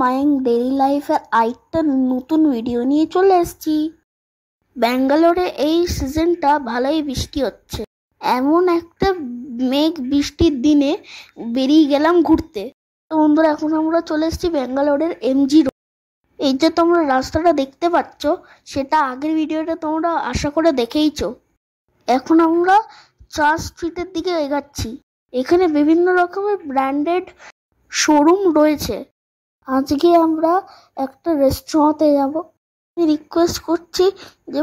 Mayang daily লাইফের আরেকটা নতুন ভিডিও নিয়ে চলে এসেছি। ব্যাঙ্গালোরে এই সিজনটা ভালোই বৃষ্টি হচ্ছে। এমন একটা মেঘ বৃষ্টির দিনে বেরিয়ে গেলাম ঘুরতে। তো বন্ধুরা, এখন আমরা চলে এসেছি ব্যাঙ্গালোরের এমজি রোড। এই যে তোমরা রাস্তাটা দেখতে পাচ্ছ, সেটা আগের ভিডিওটা তোমরা আশা করে দেখেইছো। এখন আমরা চার্চ স্ট্রিটের দিকে এগাচ্ছি। এখানে বিভিন্ন রকমের ব্র্যান্ডেড শোরুম রয়েছে। আজকে আমরা একটা রেস্টুরেন্টে যাব। রিকোয়েস্ট করছি যে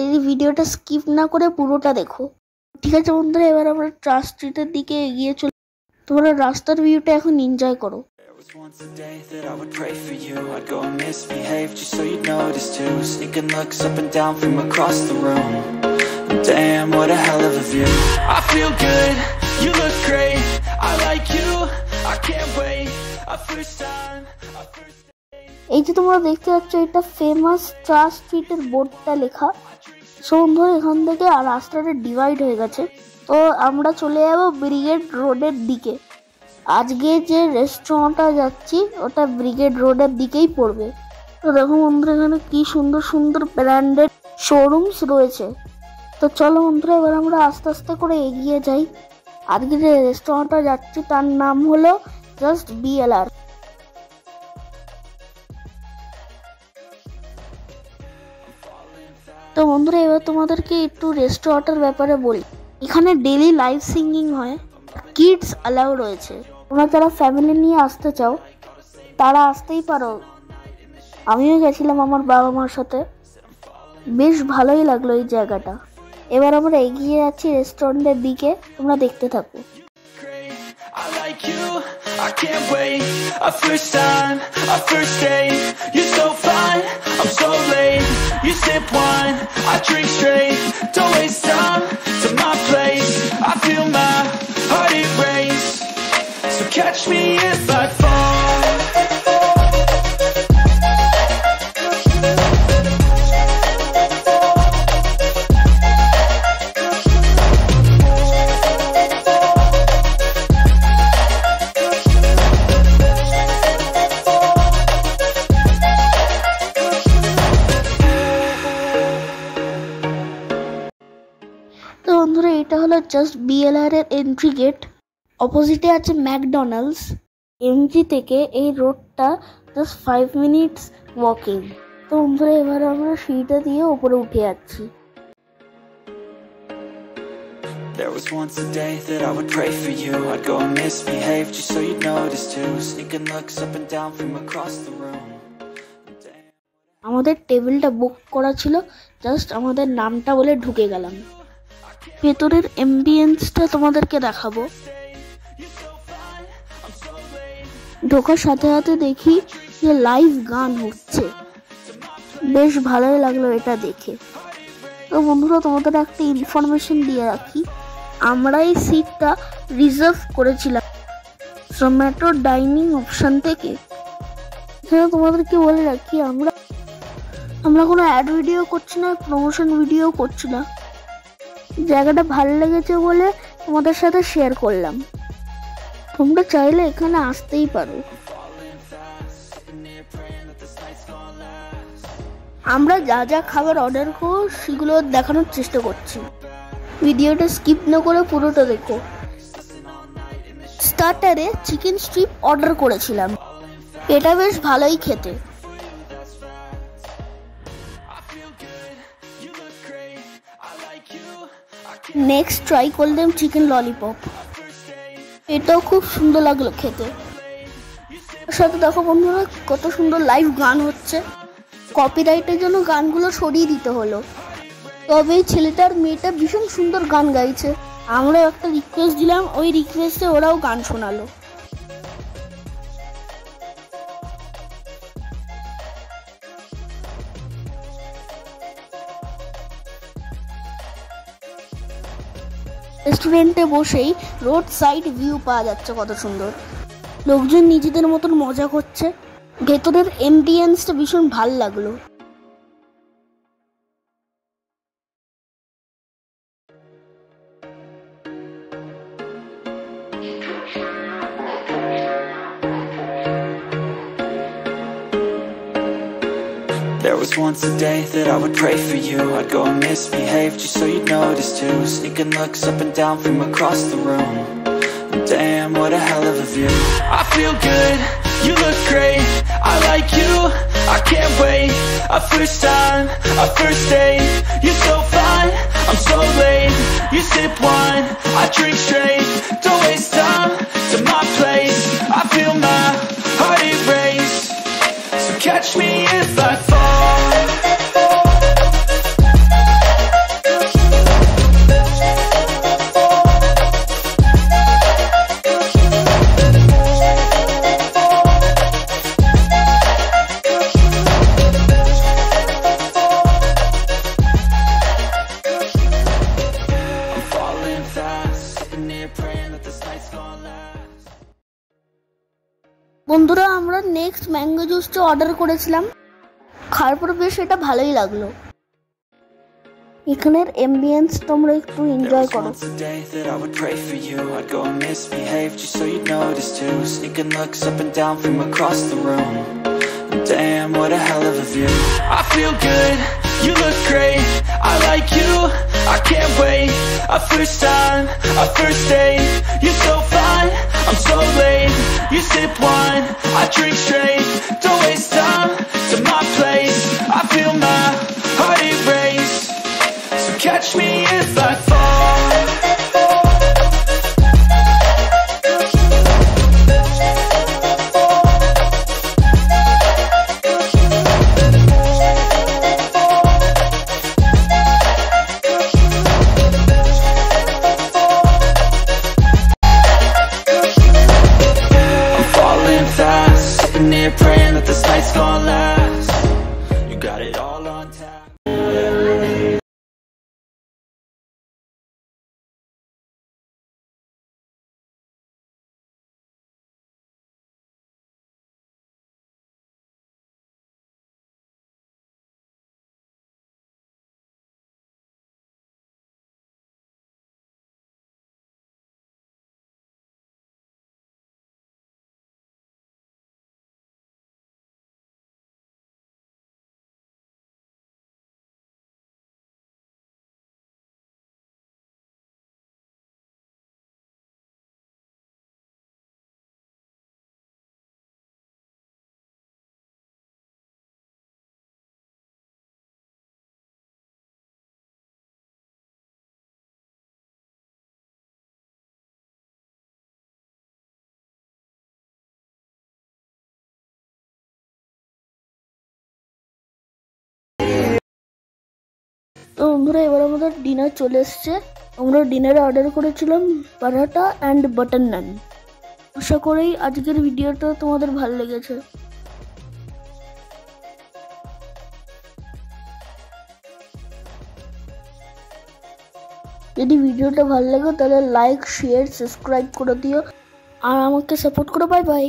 এই ভিডিওটা স্কিপ না করে পুরোটা দেখো। ঠিক আছে বন্ধুরা, এবার আমরা চার্চ স্ট্রিটের দিকে এগিয়ে চলি। তোমরা রাস্তার ভিউটা এখন এনজয় করো। Once a day that I would pray for you, I'd go and misbehave just so you'd notice too. Sneaking looks up and down from across the room. Damn, what a hell of a view. I feel good, you look great, I like you, I can't wait. A first time, a first date. এই যে তোমরা দেখতে পাচ্ছ, এটা famous church স্ট্রিটের বোর্ডটা লেখা। বন্ধুরা, এখান থেকে আর রাস্তাটা ডিভাইড হয়ে গেছে। তো আমরা চলে যাব ব্রিগেড রোডের দিকে। আজকে যে রেস্টুরেন্টটা যাচ্ছি ওটা ব্রিগেড রোডের দিকেই পড়বে। তো দেখো বন্ধুরা, এখানে কি সুন্দর সুন্দর ব্র্যান্ডেড শোরুমস রয়েছে। তো চলো বন্ধুরা, এবার আমরা আস্তে আস্তে করে এগিয়ে যাই। আজকে যে রেস্টুরেন্টটা যাচ্ছি তার নাম হলো জাস্ট বিএলআর। তো বন্ধুরা, এবার তোমাদেরকে একটু রেস্টুরেন্টের ব্যাপারে বলি। এখানে ডেইলি লাইভ সিঙ্গিং হয়, কিডস অ্যালাউ রয়েছে। তোমরা যারা ফ্যামিলি নিয়ে আসতে চাও তারা আসতেই পারো। আমিও গেছিলাম আমার বাবা মার সাথে, বেশ ভালোই লাগলো এই জায়গাটা। এবার আমরা এগিয়ে যাচ্ছি রেস্টুরেন্টের দিকে, তোমরা দেখতে থাকো। I like you, I can't wait. A first time, a first date. You're so fine, I'm so late. You sip wine, I drink straight. Don't waste time to my place. I feel my heart erase. So catch me if I fall. তো বন্ধুরা, এটা হলো just BLR এর entry gate. অপোজিটে আছে McDonald's. MG থেকে এই রোডটা জাস্ট 5 মিনিটস ওয়াকিং। তো বন্ধুরা, এবার আমরা সিঁড়িটা দিয়ে উপরে উঠে যাচ্ছি। There was once a day that I would pray for you. I'd go and misbehave just so you'd notice too. Sneaking looks up and down from across the room. আমাদের টেবিলটা বুক করা ছিল, জাস্ট আমাদের নামটা বলে ঢুকে গেলাম। ভেতরের অ্যাম্বিয়েন্সটা তোমাদেরকে দেখাবো। ঢোকার সাথে সাথে দেখি যে লাইভ গান হচ্ছে, বেশ ভালোই লাগলো এটা দেখে। তো বন্ধুরা, তোমাদের একটা ইনফরমেশন দিয়ে রাখি, আমরা এই সিটটা রিজার্ভ করেছিলাম জোম্যাটো ডাইনিং অপশন থেকে। এখানে তোমাদেরকে বলে রাখি, আমরা কোনো অ্যাড ভিডিও করছি না, প্রমোশন ভিডিও করছি না। জায়গাটা ভালো লেগেছে বলে তোমাদের সাথে শেয়ার করলাম। তোমরা চাইলে এখানে আসতেই পারো। আমরা যা যা খাবার অর্ডার করব সেগুলো দেখানোর চেষ্টা করছি। ভিডিওটা স্কিপ না করে পুরোটা দেখো। স্টার্টারে চিকেন স্ট্রিপ অর্ডার করেছিলাম, এটা বেশ ভালোই খেতে। নেক্সট ট্রাই করলাম চিকেন ললিপপ, এটাও খুব সুন্দর লাগলো খেতে। সাথে দেখো বন্ধুরা, কত সুন্দর লাইভ গান হচ্ছে। কপিরাইটের জন্য গানগুলো সরিয়ে দিতে হলো, তবে এই ছেলেটার মেয়েটা ভীষণ সুন্দর গান গাইছে। আমরা একটা রিকোয়েস্ট দিলাম, ওই রিকোয়েস্টে ওরাও গান শোনালো। রেস্টুরেন্টে বসেই রোড সাইড ভিউ পাওয়া যাচ্ছে, কত সুন্দর। লোকজন নিজেদের মতন মজা করছে। ভেতরের অ্যাম্বিয়েন্সটা ভীষণ ভাল লাগলো। There was once a day that I would pray for you. I'd go and misbehave just so you'd notice too. Sneaking looks up and down from across the room. Damn, what a hell of a view. I feel good, you look great, I like you, I can't wait. A first time, a first date. You're so fine, I'm so late. You sip wine, I drink straight. Don't waste time to my place. I feel my heart erase. So catch me if I fall. বন্ধুরা, আমরা next mango জুসটা order করেছিলাম। খাওয়ার পর বেশ এটা ভালোই লাগলো। এখানের অ্যাম্বিয়েন্স তোমরা একটু এনজয় করো। Damn, what a hell of a view. I feel good, you look great, I like you, I can't wait. A first time, a first date. You're so fine, I'm so late. You sip wine, I drink straight. Don't waste time to my place. I feel my heart erase. So catch me if I fall. Praying that this night's gonna last. You got it all on tap. তো বন্ধুরা, এবার আমাদের dinner চলে এসছে। আমরা ডিনারে order করেছিলাম paratha and butter নান। আশা করি আজকের ভিডিওটা তোমাদের ভালো লেগেছে। যদি ভিডিওটা ভালো লাগে তাহলে লাইক, শেয়ার, সাবস্ক্রাইব করে দিও আর আমাকে সাপোর্ট করো। Bye bye.